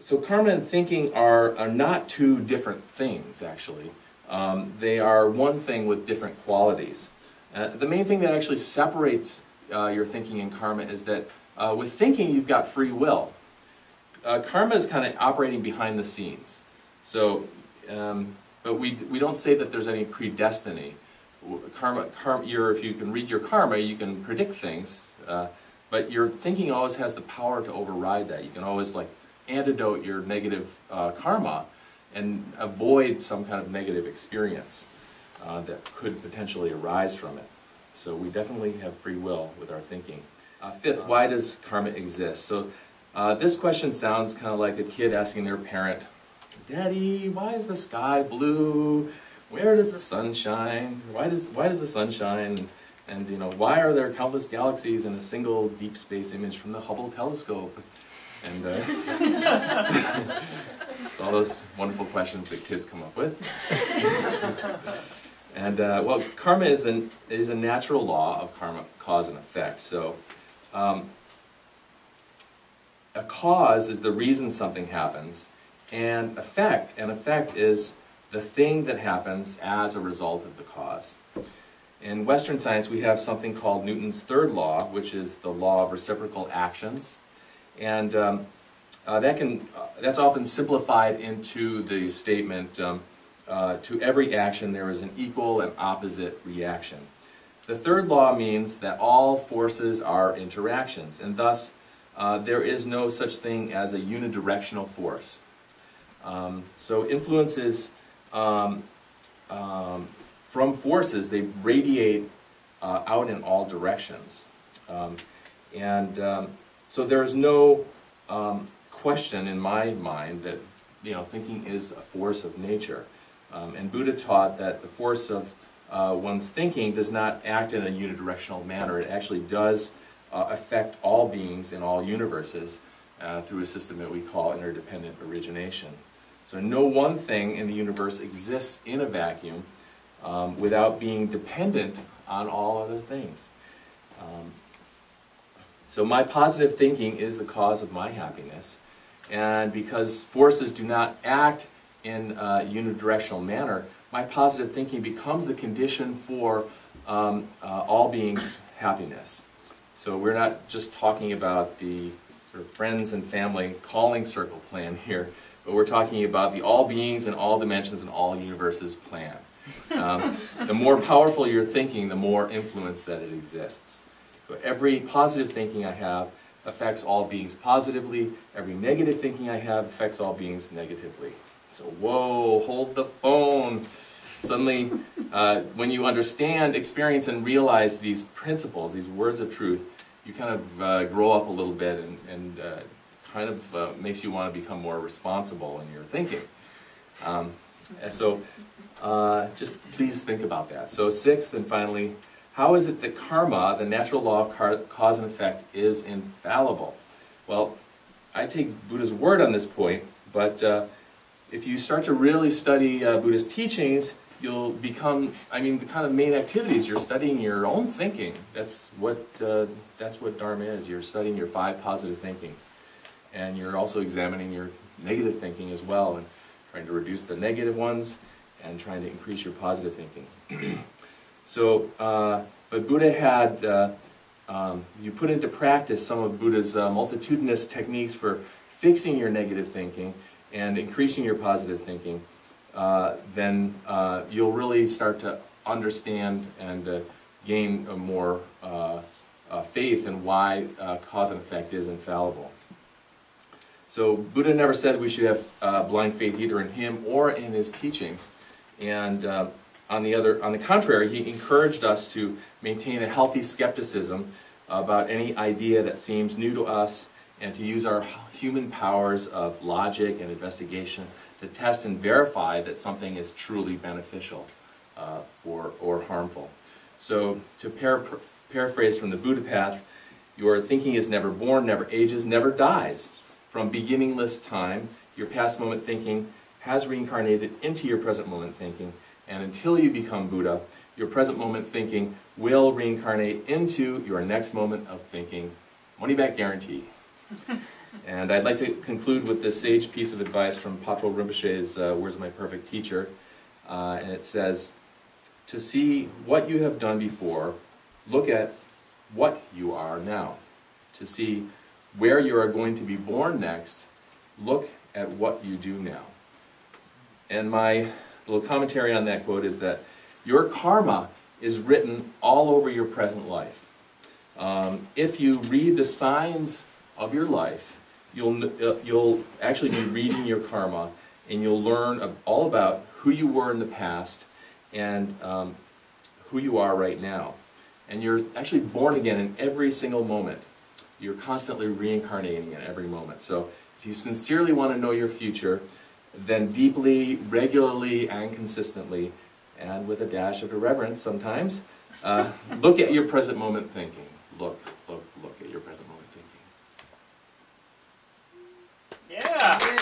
So karma and thinking are not two different things, actually. They are one thing with different qualities. The main thing that actually separates your thinking and karma is that with thinking you've got free will. Karma is kind of operating behind the scenes. So, but we don't say that there's any predestiny. If you can read your karma, you can predict things, but your thinking always has the power to override that. You can always like antidote your negative karma and avoid some kind of negative experience that could potentially arise from it. So we definitely have free will with our thinking. Fifth, why does karma exist? So this question sounds kind of like a kid asking their parent, "Daddy, why is the sky blue? Where does the sun shine? Why does the sun shine? And you know, why are there countless galaxies in a single deep space image from the Hubble telescope?" And it's all those wonderful questions that kids come up with. And well, karma is a natural law of karma, cause and effect. So a cause is the reason something happens, and effect is the thing that happens as a result of the cause. In Western science, we have something called Newton's third law, which is the law of reciprocal actions. And that's often simplified into the statement, to every action there is an equal and opposite reaction. The third law means that all forces are interactions, and thus there is no such thing as a unidirectional force. So influences from forces, they radiate out in all directions. So there is no question in my mind that thinking is a force of nature. And Buddha taught that the force of one's thinking does not act in a unidirectional manner. It actually does affect all beings in all universes through a system that we call interdependent origination. So no one thing in the universe exists in a vacuum without being dependent on all other things. So my positive thinking is the cause of my happiness, and because forces do not act in a unidirectional manner, my positive thinking becomes the condition for all beings' happiness. So we're not just talking about the sort of friends and family calling circle plan here, but we're talking about the all beings and all dimensions and all universes plan. The more powerful your thinking, the more influence that it exists. So every positive thinking I have affects all beings positively. Every negative thinking I have affects all beings negatively. So whoa, hold the phone. Suddenly, when you understand, experience, and realize these principles, these words of truth, you kind of grow up a little bit and kind of makes you want to become more responsible in your thinking. Just please think about that. So sixth and finally, how is it that karma, the natural law of cause and effect, is infallible? Well, I take Buddha's word on this point, but if you start to really study Buddha's teachings, you'll become, the kind of main activities, you're studying your own thinking. That's what Dharma is. You're studying your 5 positive thinking. And you're also examining your negative thinking as well, and trying to reduce the negative ones, and trying to increase your positive thinking. But Buddha had, you put into practice some of Buddha's multitudinous techniques for fixing your negative thinking and increasing your positive thinking, then you'll really start to understand and gain a more faith in why cause and effect is infallible. So Buddha never said we should have blind faith either in him or in his teachings. And on the contrary, he encouraged us to maintain a healthy skepticism about any idea that seems new to us, and to use our human powers of logic and investigation to test and verify that something is truly beneficial or harmful. So to paraphrase from the Buddha path, your thinking is never born, never ages, never dies. From beginningless time, your past moment thinking has reincarnated into your present moment thinking, and until you become Buddha, your present moment thinking will reincarnate into your next moment of thinking. Money back guarantee. And I'd like to conclude with this sage piece of advice from Patrul Rinpoche's Words of My Perfect Teacher. And it says, to see what you have done before, look at what you are now. To see where you are going to be born next, look at what you do now. And my little commentary on that quote is that your karma is written all over your present life. If you read the signs of your life, you'll actually be reading your karma, and you'll learn all about who you were in the past and who you are right now. And you're actually born again in every single moment. You're constantly reincarnating in every moment. So if you sincerely want to know your future, then deeply, regularly, and consistently, and with a dash of irreverence sometimes, look at your present moment thinking. Look at your present moment thinking. Yeah!